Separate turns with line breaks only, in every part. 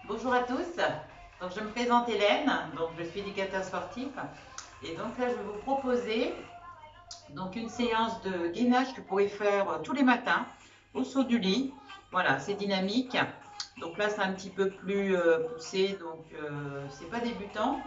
Bonjour à tous. Donc, je me présente Hélène, donc je suis éducateur sportif et donc là je vais vous proposer donc une séance de gainage que vous pouvez faire tous les matins au saut du lit. Voilà, c'est dynamique. Donc là c'est un petit peu plus poussé, donc c'est pas débutant,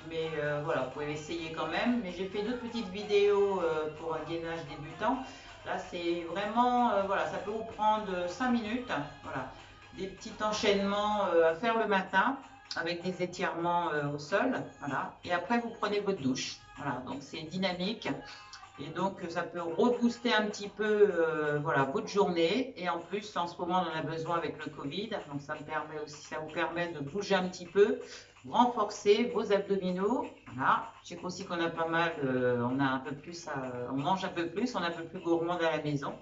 mais voilà, vous pouvez essayer quand même. Mais j'ai fait d'autres petites vidéos pour un gainage débutant. Là c'est vraiment, voilà, ça peut vous prendre 5 minutes. Voilà, des petits enchaînements à faire le matin avec des étirements au sol. Voilà, et après vous prenez votre douche. Voilà, donc c'est dynamique. Et donc, ça peut rebooster un petit peu voilà, votre journée. Et en plus, en ce moment, on en a besoin avec le Covid. Donc, ça me permet aussi, ça vous permet de bouger un petit peu, renforcer vos abdominaux. Voilà. Je sais aussi qu'on a pas mal, on a un peu plus, on mange un peu plus, on est un peu plus gourmand à la maison.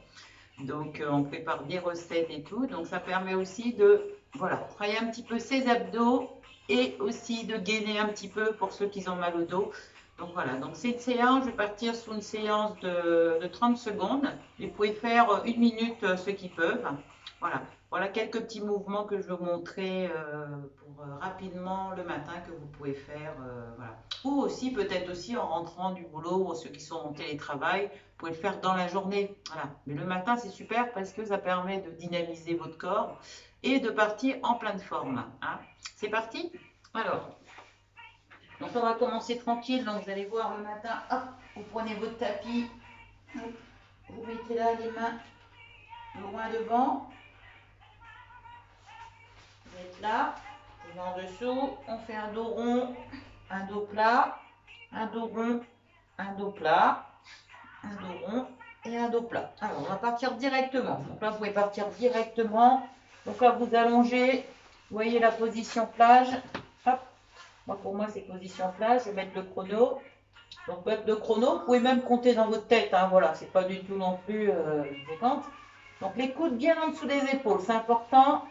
Donc, on prépare des recettes et tout. Donc, ça permet aussi de, voilà, travailler un petit peu ses abdos et aussi de gainer un petit peu pour ceux qui ont mal au dos. Donc voilà, donc c'est une séance, je vais partir sur une séance de 30 secondes. Vous pouvez faire une minute ceux qui peuvent. Voilà, voilà quelques petits mouvements que je vais vous montrer pour rapidement le matin que vous pouvez faire. Voilà. Ou aussi peut-être aussi en rentrant du boulot, ou ceux qui sont en télétravail, vous pouvez le faire dans la journée. Voilà. Mais le matin c'est super parce que ça permet de dynamiser votre corps et de partir en pleine forme. Hein. C'est parti? Alors, donc on va commencer tranquille, donc vous allez voir le matin, hop, vous prenez votre tapis, hop, vous mettez là les mains loin devant, vous êtes là, vous en dessous, on fait un dos rond, un dos plat, un dos rond, un dos plat, un dos rond et un dos plat. Alors on va partir directement, donc là vous pouvez partir directement, donc là vous allongez, vous voyez la position plage, hop, moi pour moi c'est position plage, je vais mettre le chrono. Donc le chrono, vous pouvez même compter dans votre tête, hein, voilà, c'est pas du tout non plus fréquente. Donc les coudes bien en dessous des épaules, c'est important.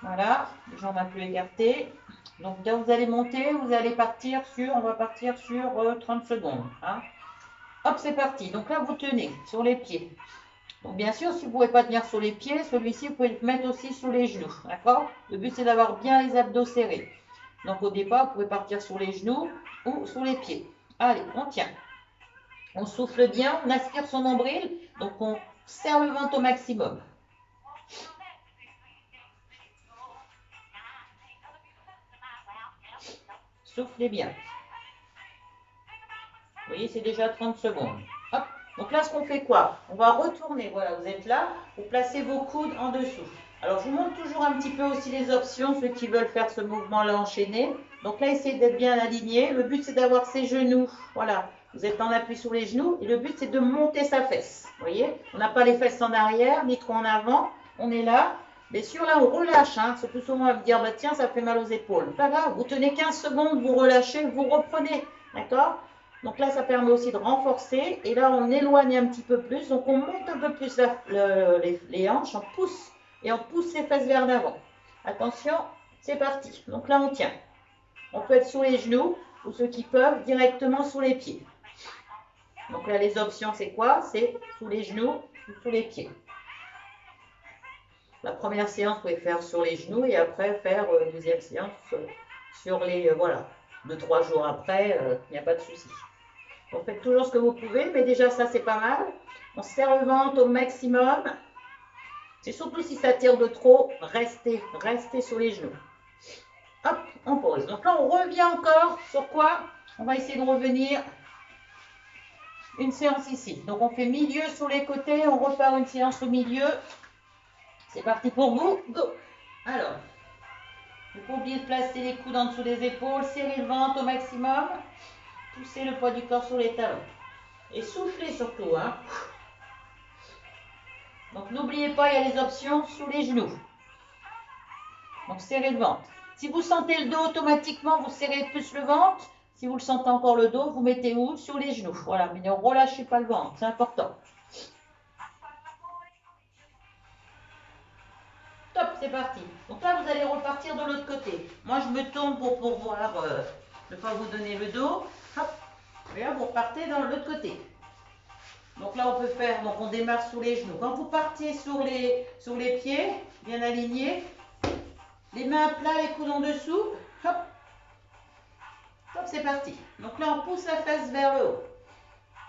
Voilà, les jambes un peu écartées. Donc là vous allez monter, vous allez partir sur, on va partir sur 30 secondes. Hein. Hop, c'est parti. Donc là vous tenez sur les pieds. Donc bien sûr, si vous ne pouvez pas tenir sur les pieds, celui-ci vous pouvez le mettre aussi sur les genoux. D'accord? Le but c'est d'avoir bien les abdos serrés. Donc au départ, vous pouvez partir sur les genoux ou sur les pieds. Allez, on tient. On souffle bien, on aspire son nombril, donc on serre le ventre au maximum. Soufflez bien. Vous voyez, c'est déjà 30 secondes. Hop. Donc là, ce qu'on fait quoi? On va retourner. Voilà, vous êtes là. Vous placez vos coudes en dessous. Alors, je vous montre toujours un petit peu aussi les options, ceux qui veulent faire ce mouvement-là enchaîné. Donc là, essayez d'être bien aligné. Le but, c'est d'avoir ses genoux. Voilà, vous êtes en appui sur les genoux. Et le but, c'est de monter sa fesse. Vous voyez, on n'a pas les fesses en arrière, ni trop en avant. On est là. Bien sûr, là, on relâche. Hein. C'est plus souvent à me dire, bah, tiens, ça fait mal aux épaules. Pas grave, vous tenez 15 secondes, vous relâchez, vous reprenez. D'accord? Donc là, ça permet aussi de renforcer. Et là, on éloigne un petit peu plus. Donc on monte un peu plus les hanches, on pousse. Et on pousse les fesses vers l'avant. Attention, c'est parti. Donc là, on tient. On peut être sur les genoux ou ceux qui peuvent directement sous les pieds. Donc là, les options, c'est quoi? C'est sous les genoux ou sous les pieds. La première séance, vous pouvez faire sur les genoux et après faire une deuxième séance sur les, voilà, 2-3 jours après, il n'y a pas de souci. Vous faites toujours ce que vous pouvez, mais déjà ça c'est pas mal. On serre le ventre au maximum. C'est surtout si ça tire de trop, restez sur les genoux. Hop, on pose. Donc là on revient encore sur quoi? On va essayer de revenir une séance ici. Donc on fait milieu sur les côtés, on repart une séance au milieu. C'est parti pour vous, go. Alors, il ne faut pas oublier de placer les coudes en dessous des épaules, serrer le ventre au maximum, poussez le poids du corps sur les talons. Et soufflez surtout, hein. Donc n'oubliez pas, il y a les options sous les genoux. Donc serrez le ventre. Si vous sentez le dos, automatiquement, vous serrez plus le ventre. Si vous le sentez encore le dos, vous mettez où? Sur les genoux. Voilà, mais ne relâchez pas le ventre, c'est important. Top, c'est parti. Donc là, vous allez repartir de l'autre côté. Moi, je me tourne pour pouvoir ne pas vous donner le dos. Hop, et là, vous repartez dans l'autre côté. Donc là, on peut faire, donc on démarre sous les genoux. Quand vous partiez sur les pieds, bien alignés, Les mains à plat, les coudes en dessous. Hop. Hop, c'est parti. Donc là, on pousse la fesse vers le haut.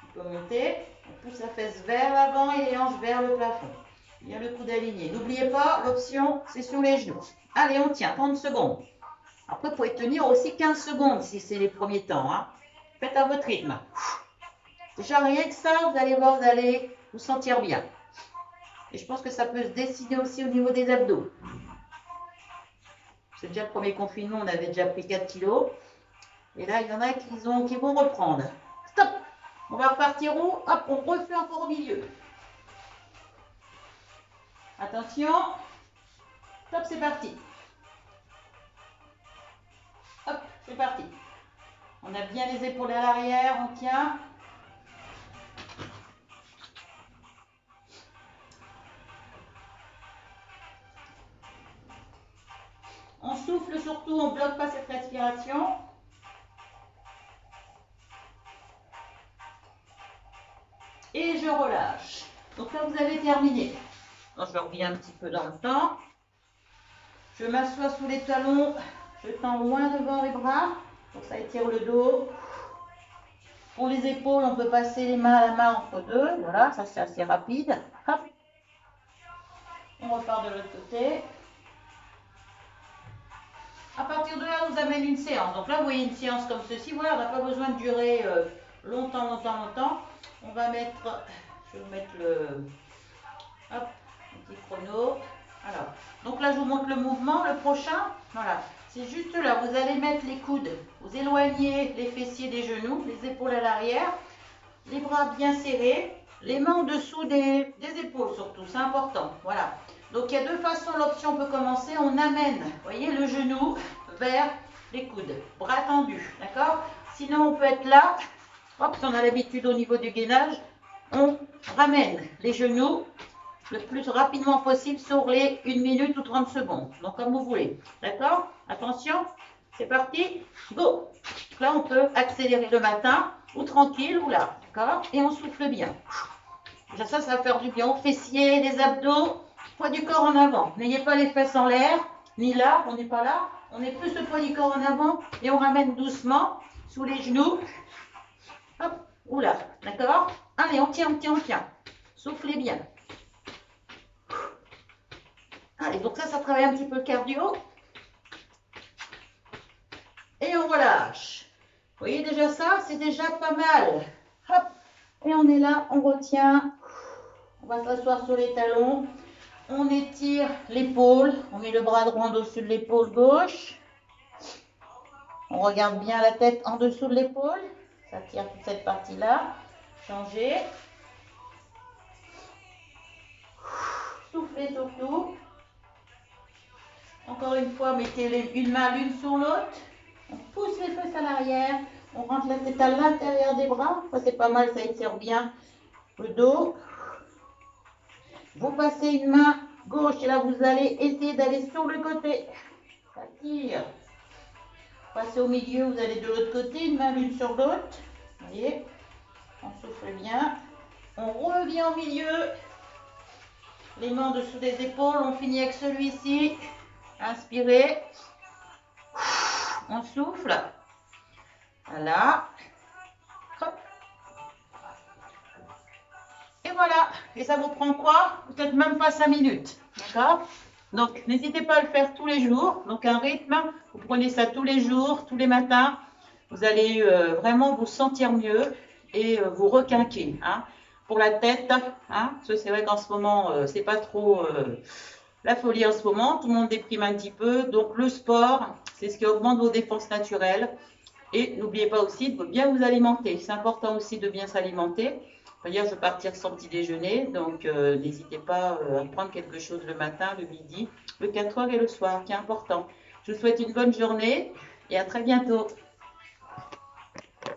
On peut monter. On pousse la fesse vers l'avant et les hanches vers le plafond. Bien le coude aligné. N'oubliez pas, l'option, c'est sur les genoux. Allez, on tient 30 secondes. Après, vous pouvez tenir aussi 15 secondes si c'est les premiers temps. Hein. Faites à votre rythme. Déjà, rien que ça, vous allez voir, vous allez vous sentir bien. Et je pense que ça peut se dessiner aussi au niveau des abdos. C'est déjà le premier confinement, on avait déjà pris 4 kilos. Et là, il y en a qui vont reprendre. Stop! On va repartir où? Hop, on refait encore au milieu. Attention. Stop, c'est parti. Hop, c'est parti. On a bien les épaules à l'arrière, on tient. On souffle surtout, on ne bloque pas cette respiration. Et je relâche. Donc là, vous avez terminé. Donc, je reviens un petit peu dans le temps. Je m'assois sous les talons. Je tends loin devant les bras. Donc ça étire le dos. Pour les épaules, on peut passer les mains à la main entre deux. Voilà, ça c'est assez rapide. Hop. On repart de l'autre côté. À partir de là, on vous amène une séance. Donc là, vous voyez une séance comme ceci. Voilà, on n'a pas besoin de durer longtemps. On va mettre, je vais vous mettre hop, un petit chrono. Alors, donc là, je vous montre le mouvement. Le prochain, voilà, c'est juste là. Vous allez mettre les coudes. Vous éloignez les fessiers des genoux, les épaules à l'arrière, les bras bien serrés, les mains en dessous des épaules surtout. C'est important. Voilà. Donc, il y a deux façons. L'option peut commencer. On amène, vous voyez, le genou vers les coudes. Bras tendus, d'accord? Sinon, on peut être là. Hop, si on a l'habitude au niveau du gainage, on ramène les genoux le plus rapidement possible sur les 1 minute ou 30 secondes. Donc, comme vous voulez. D'accord? Attention, c'est parti. Go! Là, on peut accélérer le matin ou tranquille ou là. D'accord? Et on souffle bien. Déjà, ça va faire du bien aux fessiers, les abdos, poids du corps en avant. N'ayez pas les fesses en l'air, ni là, on n'est pas là. On est plus le poids du corps en avant et on ramène doucement sous les genoux. Hop, oula, d'accord? Allez, on tient. Soufflez bien. Allez, donc ça travaille un petit peu le cardio. Et on relâche. Vous voyez déjà ça? C'est déjà pas mal. Hop, et on est là, on retient. On va s'asseoir sur les talons. On étire l'épaule. On met le bras droit en dessous de l'épaule gauche. On regarde bien la tête en dessous de l'épaule. Ça tire toute cette partie-là. Changez. Soufflez surtout. Encore une fois, mettez une main l'une sur l'autre. On pousse les fesses à l'arrière. On rentre la tête à l'intérieur des bras. Ça, c'est pas mal, ça étire bien le dos. Vous passez une main gauche et là, vous allez essayer d'aller sur le côté. Ça tire. Passez au milieu, vous allez de l'autre côté, une main l'une sur l'autre. Vous voyez, on souffle bien. On revient au milieu. Les mains en dessous des épaules. On finit avec celui-ci. Inspirez. On souffle. Voilà. Hop. Et voilà. Et ça vous prend quoi? Peut-être même pas 5 minutes. D'accord? Donc, n'hésitez pas à le faire tous les jours. Donc, un rythme, vous prenez ça tous les jours, tous les matins. Vous allez vraiment vous sentir mieux et vous requinquer. Hein, pour la tête, hein, parce que c'est vrai qu'en ce moment, c'est pas trop la folie en ce moment. Tout le monde déprime un petit peu. Donc, le sport, c'est ce qui augmente vos défenses naturelles. Et n'oubliez pas aussi de bien vous alimenter. C'est important aussi de bien s'alimenter. Hier, je vais partir sans petit déjeuner, donc n'hésitez pas à prendre quelque chose le matin, le midi, le 4 heures et le soir, qui est important. Je vous souhaite une bonne journée et à très bientôt.